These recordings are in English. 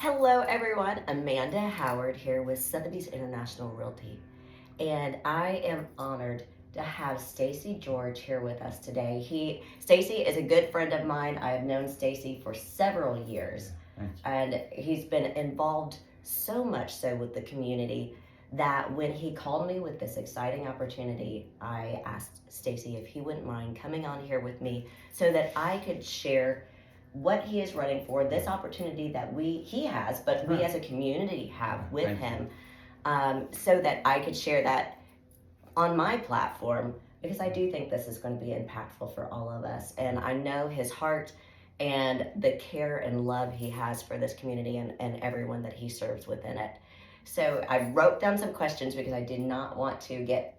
Hello, everyone. Amanda Howard here with Sotheby's International Realty, and I am honored to have Stacy George here with us today. Stacy is a good friend of mine. I have known Stacy for several years, and he's been involved so much so with the community that when he called me with this exciting opportunity, I asked Stacy if he wouldn't mind coming on here with me so that I could share what he is running for, this opportunity that he has, but we as a community have with him, so that I could share that on my platform, because I do think this is going to be impactful for all of us. And I know his heart and the care and love he has for this community and everyone that he serves within it. So I wrote down some questions because I did not want to get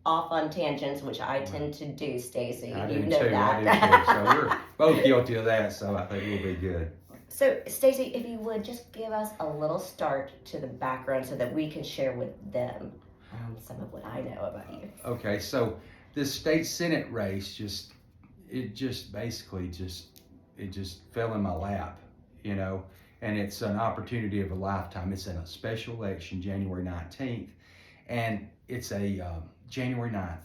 off on tangents, which I tend to do, Stacy. I You do know too. that. I do too. So we're both guilty of that. So I think we'll be good. So, Stacy, if you would just give us a little start to the background so that we can share with them some of what I know about you. Okay. So this state senate race it just fell in my lap, and it's an opportunity of a lifetime. It's in a special election, January 19th, and it's a January 9th.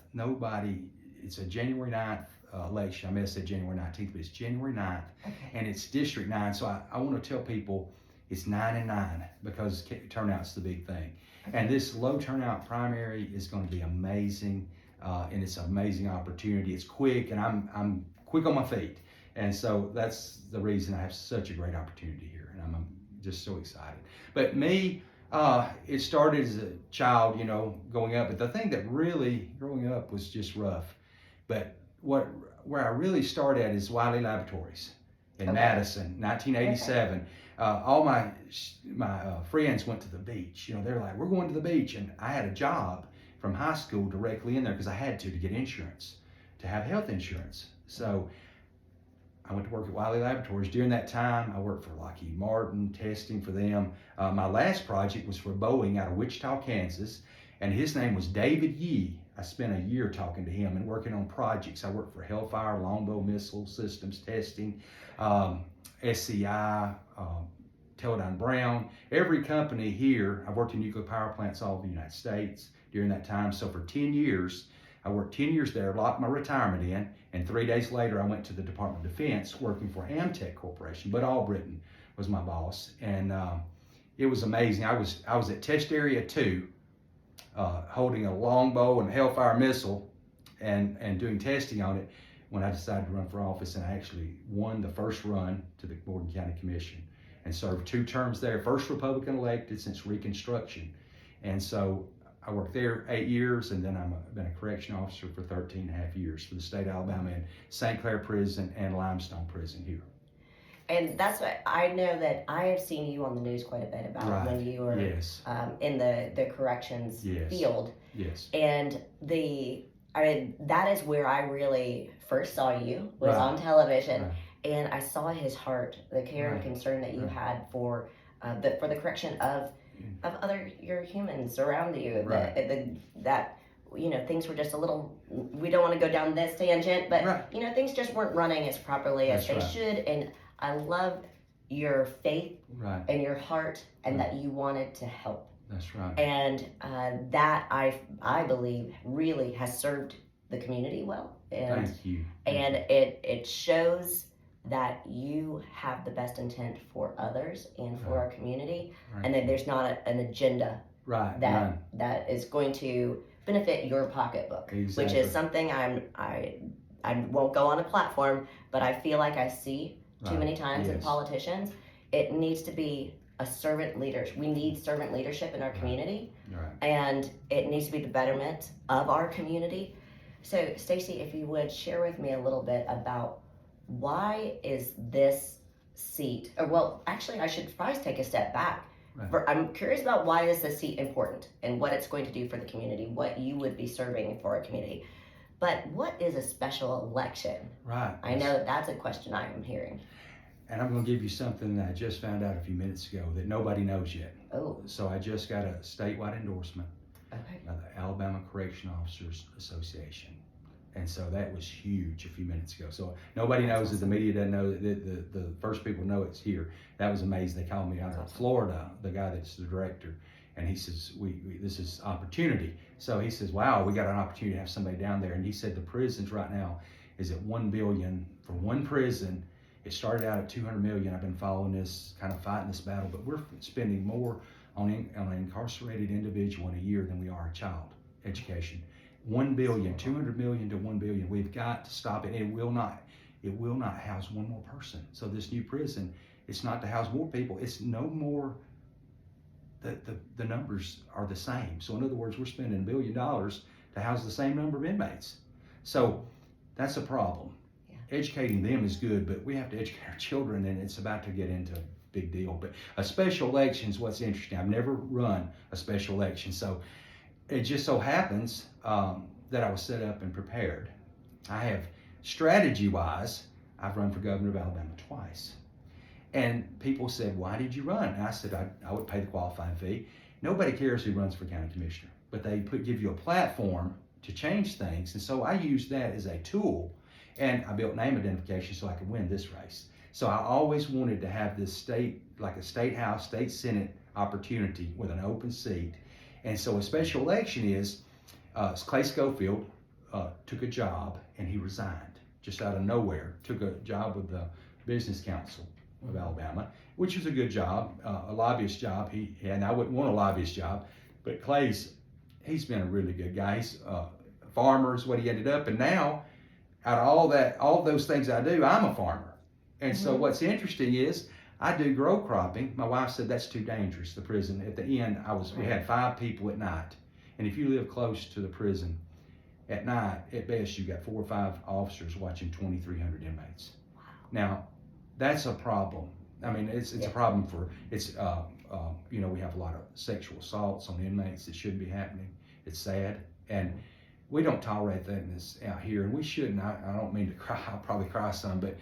It's a January 9th election. I may have said January 19th, but it's January 9th, and it's District 9. So I want to tell people it's 9 and 9 because turnout's the big thing. And this low turnout primary is going to be amazing, and it's an amazing opportunity. It's quick, and I'm quick on my feet. And so that's the reason I have such a great opportunity here, and I'm just so excited. But me, it started as a child, going up. But the thing that really growing up was just rough. But where I really started at is Wiley Laboratories in Madison, 1987. All my friends went to the beach. They're like, we're going to the beach, and I had a job from high school directly in there because I had to get insurance, to have health insurance. So I went to work at Wiley Laboratories. During that time, I worked for Lockheed Martin, testing for them. My last project was for Boeing out of Wichita, Kansas, and his name was David Yee. I spent a year talking to him and working on projects. I worked for Hellfire, Longbow Missile Systems testing, SCI, Teledyne Brown. Every company here, I've worked in nuclear power plants all over the United States during that time. So for 10 years, I worked 10 years there, locked my retirement in, and 3 days later I went to the Department of Defense working for Amtech Corporation, but Albritton was my boss, and it was amazing. I was at Test Area 2, holding a Longbow and Hellfire missile and doing testing on it when I decided to run for office, and I actually won the first run to the Morgan County Commission and served 2 terms there, first Republican elected since Reconstruction. And so I worked there 8 years, and then I've been a correction officer for 13 and a half years for the state of Alabama in St. Clair Prison and Limestone Prison here. And that's what I know that I have seen you on the news quite a bit about when you were in the corrections field. Yes. And that is where I really first saw you, was on television. And I saw his heart, the care and concern that you had for the correction of your humans around you. That things were just a little, we don't want to go down this tangent, but things just weren't running as properly as they should. And I love your faith and your heart, and that you wanted to help. That's right. And that I believe really has served the community well. And thank you. And it shows that you have the best intent for others and for our community, and that there's not an agenda that is going to benefit your pocketbook, which is something I won't go on a platform, but I feel like I see too many times in politicians. It needs to be a servant leader. We need servant leadership in our community, and it needs to be the betterment of our community. So, Stacy, if you would share with me a little bit about why is this seat, or well, actually, I should probably take a step back. I'm curious about why is this seat important and what it's going to do for the community, what you would be serving for our community. But what is a special election? I know that's a question I am hearing. And I'm going to give you something that I just found out a few minutes ago that nobody knows yet. So I just got a statewide endorsement by the Alabama Correction Officers Association. And so that was huge a few minutes ago. So nobody That's knows awesome. that the media doesn't know that the first people know it's here. That was amazing. They called me out of Awesome. Florida, the guy that's the director, and he says, we this is opportunity. So he says, wow, we got an opportunity to have somebody down there. And he said the prisons right now is at 1 billion for one prison. It started out at 200 million. I've been following this, kind of fighting this battle, but we're spending more on an incarcerated individual in a year than we are a child education. 1 billion, 200 million to 1 billion. We've got to stop it. It will not house one more person. So this new prison, it's not to house more people. It's no more. The numbers are the same. So in other words, we're spending $1 billion to house the same number of inmates. So that's a problem. Yeah. Educating them is good, but we have to educate our children, and it's about to get into a big deal. But a special election is what's interesting. I've never run a special election, so it just so happens that I was set up and prepared. I have strategy-wise, I've run for governor of Alabama twice. And people said, why did you run? And I said, I would pay the qualifying fee. Nobody cares who runs for county commissioner, but they give you a platform to change things. And so I used that as a tool, and I built name identification so I could win this race. So I always wanted to have this state, like a state house, state senate opportunity with an open seat. And so a special election is, Clay Schofield took a job and he resigned just out of nowhere, took a job with the Business Council of Alabama, which was a good job, a lobbyist job. And I wouldn't want a lobbyist job, but he's been a really good guy. He's a farmer is what he ended up, and now out of all those things I do, I'm a farmer. And so what's interesting is I do grow cropping. My wife said that's too dangerous, the prison. At the end, we had 5 people at night, and if you live close to the prison at night, at best you got 4 or 5 officers watching 2,300 inmates. Wow. Now, that's a problem. I mean, it's a problem for we have a lot of sexual assaults on inmates that shouldn't be happening. It's sad, and we don't tolerate that in this out here, and we shouldn't. I don't mean to cry. I'll probably cry some, but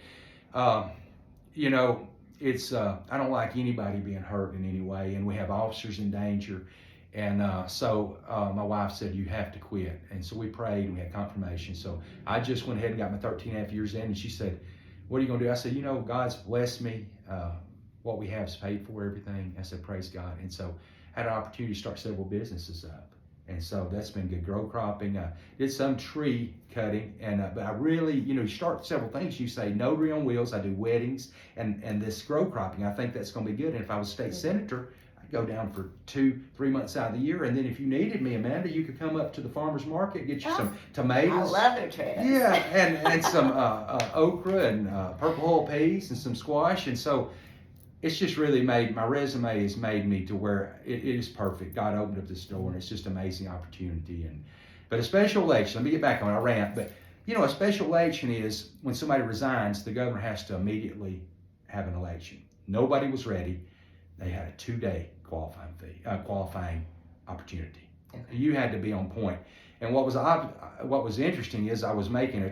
it's I don't like anybody being hurt in any way, and we have officers in danger. And so my wife said, you have to quit. And so we prayed and we had confirmation. So I just went ahead and got my 13 and a half years in, and she said, what are you going to do? I said, God's blessed me. What we have is paid for, everything. I said, praise God. And so I had an opportunity to start several businesses up. And so that's been good. Grow cropping. Did some tree cutting. And but I really, you start several things. You say notary on wheels. I do weddings. And this grow cropping, I think that's going to be good. And if I was state senator, I'd go down for 2-3 months out of the year. And then if you needed me, Amanda, you could come up to the farmer's market, get you some tomatoes. I love their tomatoes. Yeah, and some okra and purple hull peas and some squash. And so it's just really my resume has made me to where it is perfect. God opened up this door, and it's just an amazing opportunity. But a special election, let me get back on it, I rant, but a special election is when somebody resigns, the governor has to immediately have an election. Nobody was ready. They had a 2-day qualifying opportunity. Okay. You had to be on point. And what was interesting is I was making a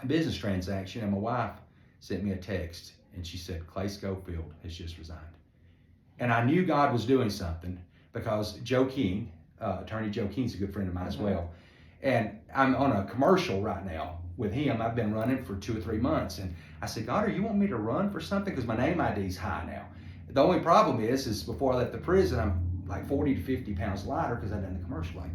business transaction, and my wife sent me a text, and she said, Clay Schofield has just resigned. And I knew God was doing something because Joe King, Attorney Joe King's a good friend of mine as well. And I'm on a commercial right now with him. I've been running for 2 or 3 months. And I said, God, you want me to run for something? Because my name ID is high now. The only problem is before I left the prison, I'm like 40 to 50 pounds lighter because I done the commercial like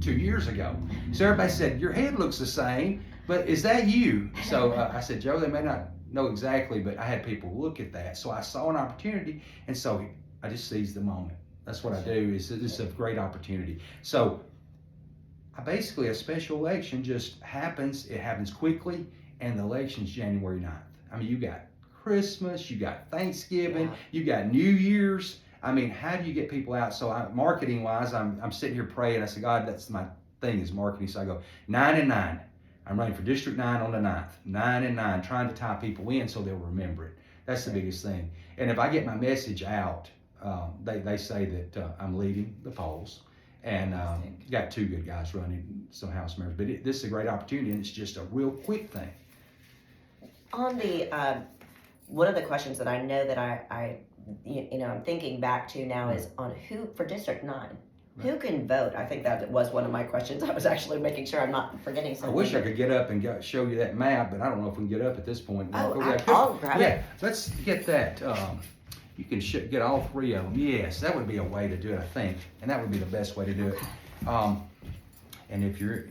2 years ago. So everybody said, your head looks the same, but is that you? So I said, Joe, they may not know exactly, but I had people look at that. So I saw an opportunity, and so I just seized the moment. That's what I do. This is a great opportunity. So basically a special election just happens. It happens quickly, and the election's January 9th. I mean, you got Christmas, you got Thanksgiving, you got New Year's. I mean, how do you get people out? So marketing wise, I'm sitting here praying. I said, God, that's my thing is marketing. So I go 9 and 9. I'm running for District 9 on the 9th. 9 and 9, trying to tie people in so they'll remember it. That's the biggest thing. And if I get my message out, they say that I'm leading the polls. And got 2 good guys running, some House members. But this is a great opportunity, and it's just a real quick thing. On the one of the questions that I know that I'm thinking back to now is on who for District 9. Who can vote? I think that was one of my questions. I was actually making sure I'm not forgetting I something. wish I could get up and show you that map, but I don't know if we can get up at this point. Oh, Go back. I'll grab it. Yeah, let's get that. You can get all three of them. Yes, that would be a way to do it, I think, and that would be the best way to do it. And if you're,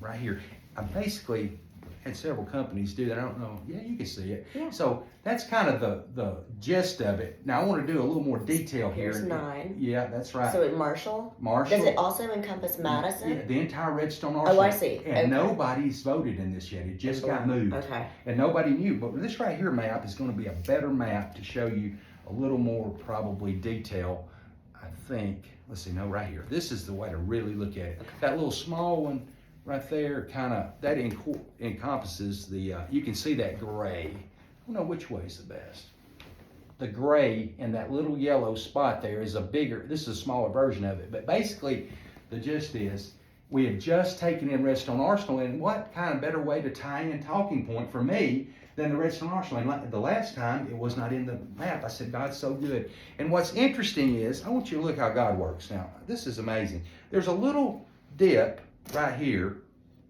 right here, I basically had several companies do that. I don't know. Yeah, you can see it. Yeah. So that's kind of the gist of it. Now I want to do a little more detail here. Here's 9. Yeah, that's right. So in Marshall? Marshall. Does it also encompass Madison? Yeah, the entire Redstone Arsenal. Oh, I see. And okay. nobody's voted in this yet. It just got moved. Okay. And nobody knew. But this right here map is going to be a better map to show you a little more probably detail, I think. Let's see, no, right here. This is the way to really look at it. Okay. That little small one right there, kind of, that encompasses the, you can see that gray. I don't know which way is the best. The gray and that little yellow spot there is this is a smaller version of it. But basically, the gist is, we had just taken in Redstone Arsenal, and what kind of better way to tie in Talking Point for me than the Redstone Arsenal? And the last time, it was not in the map. I said, God's so good. And what's interesting is, I want you to look how God works. Now, this is amazing. There's a little dip right here.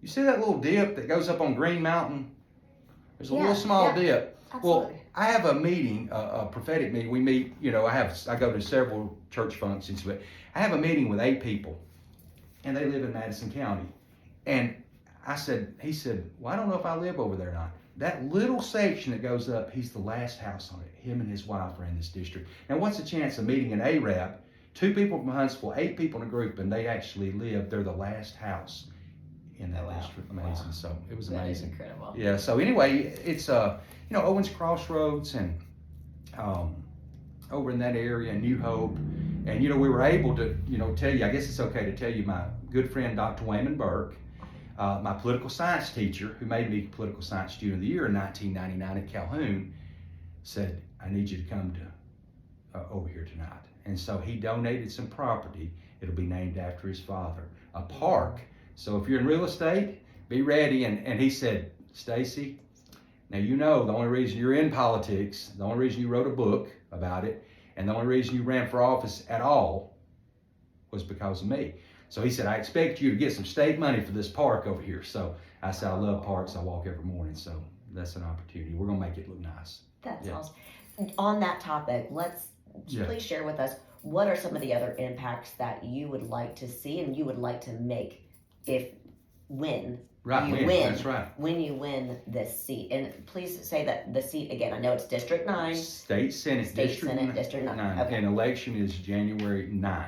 You see that little dip that goes up on Green Mountain? There's a little small dip. Absolutely. Well, I have a meeting, a prophetic meeting. We meet, I go to several church functions, but I have a meeting with 8 people, and they live in Madison County. And he said, well, I don't know if I live over there or not. That little section that goes up, he's the last house on it. Him and his wife are in this district. Now, what's the chance of meeting an Arab? 2 people from Huntsville, 8 people in a group, and they actually live. They're the last house in that district. Amazing. Wow. So it was amazing. That is incredible. Yeah. So anyway, it's Owens Crossroads and over in that area, New Hope, and we were able to tell you. I guess it's okay to tell you, my good friend Dr. Wayman Burke, my political science teacher, who made me political science student of the year in 1999 at Calhoun, said, I need you to come to over here tonight. And so he donated some property. It'll be named after his father, a park. So if you're in real estate, be ready. And he said, Stacy, now the only reason you're in politics, the only reason you wrote a book about it, and the only reason you ran for office at all was because of me. So he said, I expect you to get some state money for this park over here. So I said, I love parks. I walk every morning. So that's an opportunity. We're going to make it look nice. That's awesome. On that topic, please share with us, what are some of the other impacts that you would like to see and you would like to make when you win this seat? And please say that the seat again. I know it's District 9. State Senate District 9. Okay. And election is January 9th.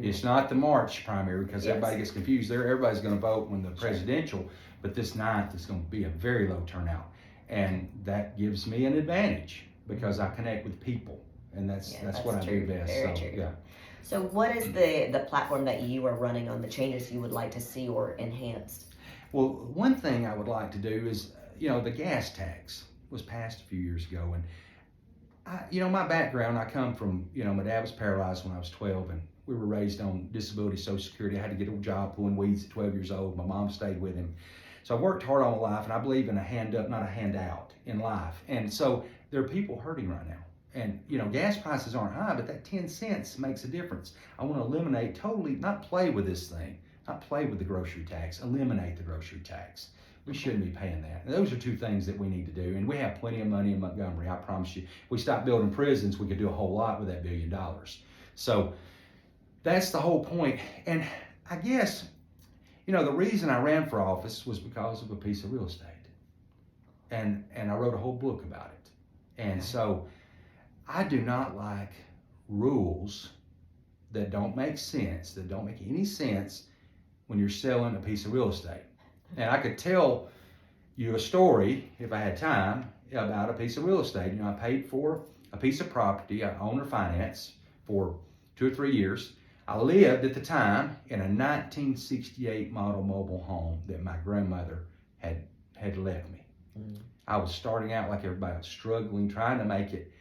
It's not the March primary because everybody gets confused. Everybody's going to vote when the presidential, but this 9th is going to be a very low turnout. And that gives me an advantage because I connect with people. And that's what I do best. Very true. Yeah. So what is the platform that you are running on, the changes you would like to see or enhanced? Well, one thing I would like to do is, the gas tax was passed a few years ago. And, my background, I come from, my dad was paralyzed when I was 12, and we were raised on disability, Social Security. I had to get a job pulling weeds at 12 years old. My mom stayed with him. So I worked hard all my life, and I believe in a hand up, not a handout in life. And so there are people hurting right now. And, gas prices aren't high, but that 10 cents makes a difference. I want to eliminate totally, not play with this thing, not play with the grocery tax, eliminate the grocery tax. We shouldn't be paying that. And those are 2 things that we need to do. And we have plenty of money in Montgomery, I promise you. If we stop building prisons, we could do a whole lot with that $1 billion. So that's the whole point. And I guess, the reason I ran for office was because of a piece of real estate. And I wrote a whole book about it. And so I do not like rules that don't make sense, that don't make any sense when you're selling a piece of real estate. And I could tell you a story, if I had time, about a piece of real estate. I paid for a piece of property, owner finance, for 2 or 3 years. I lived at the time in a 1968 model mobile home that my grandmother had left me. Mm. I was starting out like everybody else, struggling, trying to make it.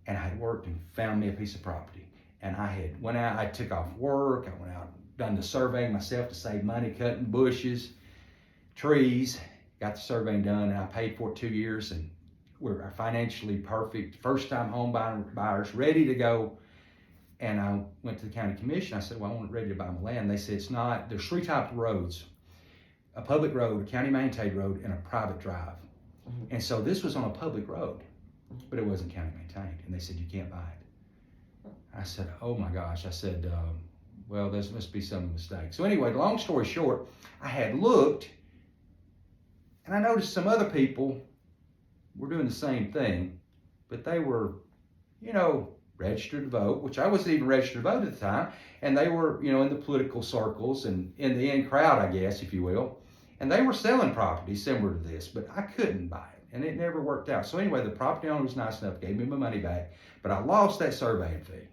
And I had worked and found me a piece of property. And I went out, I took off work, I went out, done the surveying myself to save money, cutting bushes, trees, got the surveying done, and I paid for it 2 years, and we're financially perfect, first time home buyers, ready to go. And I went to the county commission. I said, well, I want it ready to buy my land. They said, it's not. There's three types of roads: a public road, a county maintained road, and a private drive. Mhm. And so this was on a public road, but it wasn't county maintained. And they said, you can't buy it. I said, oh my gosh. I said, well, there must be some mistake. So anyway, long story short, I had looked, and I noticed some other people were doing the same thing, but they were, registered to vote, which I wasn't even registered to vote at the time. And they were, in the political circles and in the in crowd, I guess, if you will. And they were selling property similar to this, but I couldn't buy it. And it never worked out. So anyway, the property owner was nice enough, gave me my money back, but I lost that surveying fee.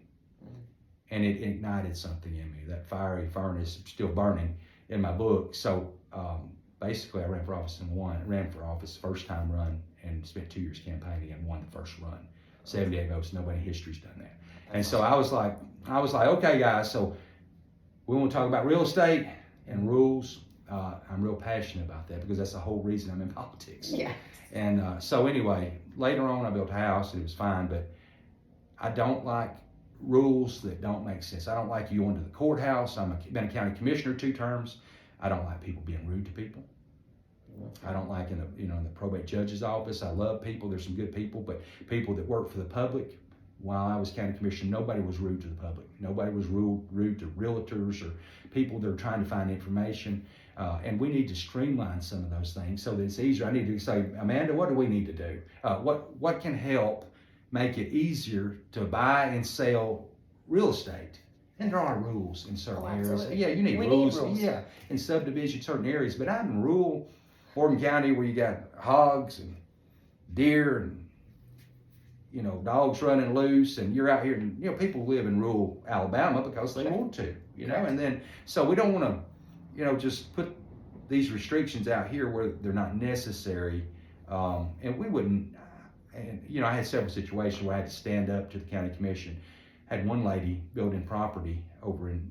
And it ignited something in me. That fiery furnace still burning in my book. So basically, I ran for office and won. I ran for office first time run and spent 2 years campaigning and won the first run. 78 votes. Nobody in history's done that. And so I was like, okay, guys. So we want to talk about real estate and rules. I'm real passionate about that because that's the whole reason I'm in politics. Yeah. And so anyway, later on, I built a house and it was fine, but I don't like rules that don't make sense. I don't like you going to the courthouse. Been a county commissioner 2 terms. I don't like people being rude to people. I don't like in the probate judge's office. I love people. There's some good people, but people that work for the public. While I was county commissioner, nobody was rude to the public. Nobody was rude to realtors or people that are trying to find information. And we need to streamline some of those things so that it's easier. I need to say, Amanda, what do we need to do? What can help make it easier to buy and sell real estate? And there are rules in certain areas. Yeah, you need rules. Yeah, in subdivision, certain areas. But I'm in rural Morgan County where you got hogs and deer and dogs running loose, and you're out here, and people live in rural Alabama because they want to, and then so we don't want to, just put these restrictions out here where they're not necessary, and we wouldn't. And I had several situations where I had to stand up to the county commission. Had one lady building property over in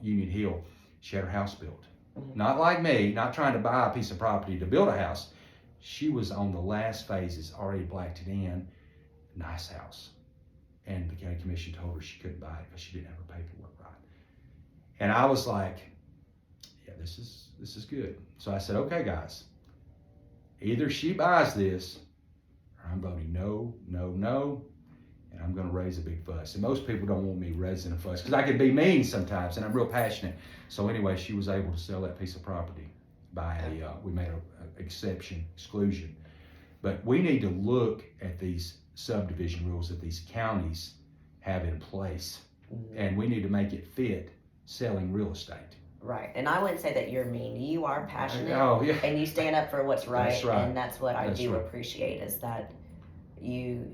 Union Hill. She had her house built. Not like me, not trying to buy a piece of property to build a house. She was on the last phases, already blacked it in. Nice house. And the county commission told her she couldn't buy it because she didn't have her paperwork right. And I was like, yeah, this is good. So I said, okay, guys, either she buys this or I'm voting no, and I'm going to raise a big fuss. And most people don't want me raising a fuss because I can be mean sometimes, and I'm real passionate. So anyway, she was able to sell that piece of property by we made an exclusion. But we need to look at these subdivision rules that these counties have in place, and we need to make it fit selling real estate. Right, and I wouldn't say that you're mean. You are passionate, and you stand up for what's right, and that's what I do appreciate is that you.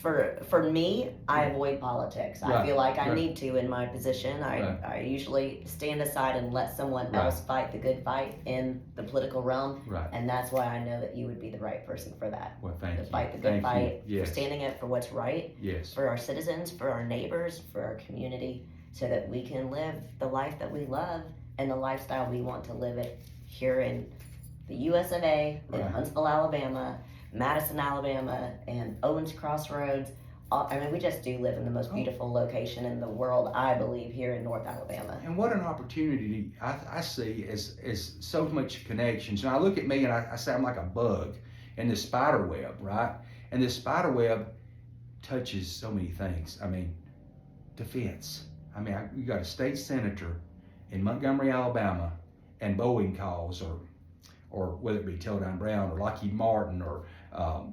For me, I avoid politics. I feel like I need to in my position. I usually stand aside and let someone else fight the good fight in the political realm. Right. And that's why I know that you would be the right person for that. Well, thank you. To fight the good fight, for standing up for what's right, for our citizens, for our neighbors, for our community, so that we can live the life that we love and the lifestyle we want to live it here in the US of A, in Huntsville, Alabama, Madison, Alabama, and Owens Crossroads. We just do live in the most beautiful location in the world, I believe, here in North Alabama. And what an opportunity I see as so much connections. And I look at me and I say I'm like a bug in this spider web, right? And this spider web touches so many things. Defense. You got a state senator in Montgomery, Alabama, and Boeing calls, or whether it be Teledyne Brown or Lockheed Martin or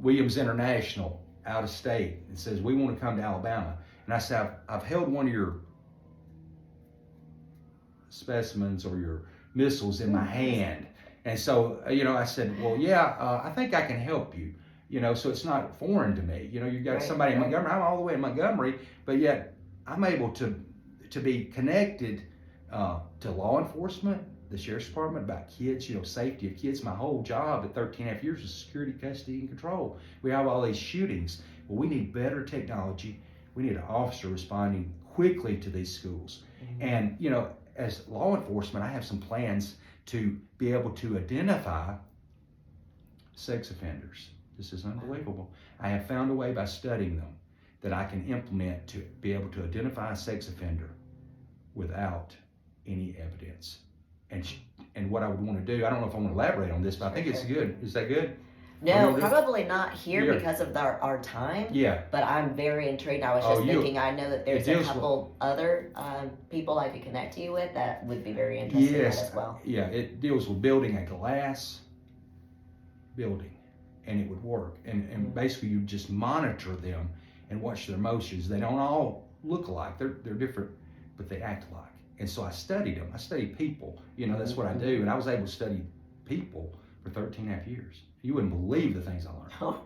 Williams International out of state and says, we want to come to Alabama. And I said, I've held one of your specimens or your missiles in my hand. And so, I said, well, I think I can help you. So it's not foreign to me. You've got somebody in Montgomery. I'm all the way in Montgomery, but yet I'm able to be connected to law enforcement, the sheriff's department, about kids, safety of kids. My whole job at 13.5 years was security, custody, and control. We have all these shootings. Well, we need better technology. We need an officer responding quickly to these schools. And, as law enforcement, I have some plans to be able to identify sex offenders. This is unbelievable. I have found a way by studying them that I can implement to be able to identify a sex offender without any evidence. And what I would want to do, I don't know if I want to elaborate on this, but I think it's good. Is that good? No, probably not here Yeah. because of our time. Yeah. But I'm very intrigued. I was just thinking, I know that there's a couple other people I could connect you with that would be very interested in that as well. Yeah, it deals with building a glass building, and it would work. And basically you just monitor them and watch their emotions. They don't all look alike. They're different, but they act alike. And so I studied them. I studied people. You know, that's what I do. And I was able to study people for 13 and a half years. You wouldn't believe the things I learned.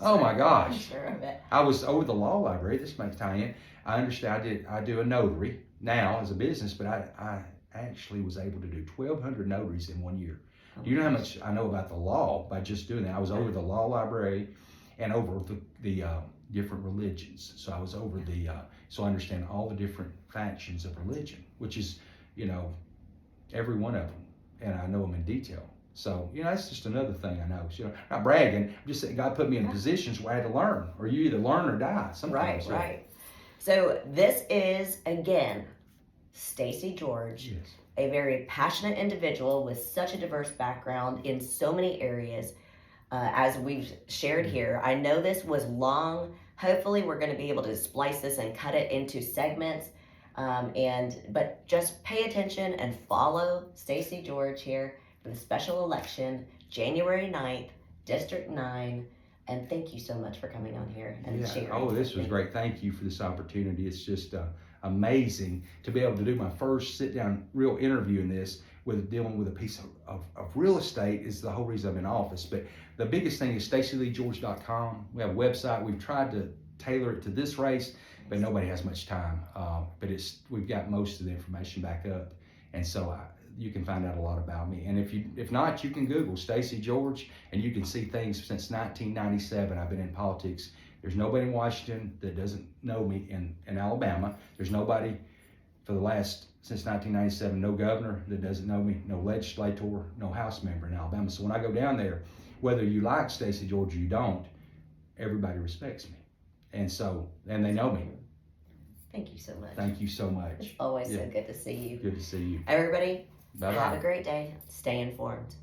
Oh my gosh. I'm sure of it. I was over the law library. This makes tie in. I understand I do a notary now as a business, but I actually was able to do 1,200 notaries in 1 year. Do you know how much I know about the law by just doing that? I was over the law library and over the different religions. So I was over so I understand all the different factions of religion, which is, you know, every one of them. And I know them in detail. So, you know, that's just another thing I know. You know, not bragging. I'm just saying God put me in positions where I had to learn, or you either learn or die. Sometimes. Right. So this is, again, Stacy George, Yes. a very passionate individual with such a diverse background in so many areas. As we've shared here, I know this was long. Hopefully we're going to be able to splice this and cut it into segments. But just pay attention and follow Stacy George here for the special election, January 9th, District 9. And thank you so much for coming on here and sharing. Oh, this was great. Thank you for this opportunity. It's just amazing to be able to do my first sit-down real interview in this with dealing with a piece of real estate is the whole reason I'm in office. But the biggest thing is stacyleegeorge.com. We have a website. We've tried to tailor it to this race, but nobody has much time. But we've got most of the information back up. And so you can find out a lot about me. And if not, you can Google Stacy George, and you can see things since 1997. I've been in politics. There's nobody in Washington that doesn't know me in Alabama. There's nobody since 1997, no governor that doesn't know me, no legislator, no House member in Alabama. So when I go down there, whether you like Stacy George or you don't, everybody respects me. And they know me. Thank you so much. Thank you so much. It's always so good to see you. Good to see you. Everybody, Bye-bye. have a great day. Stay informed.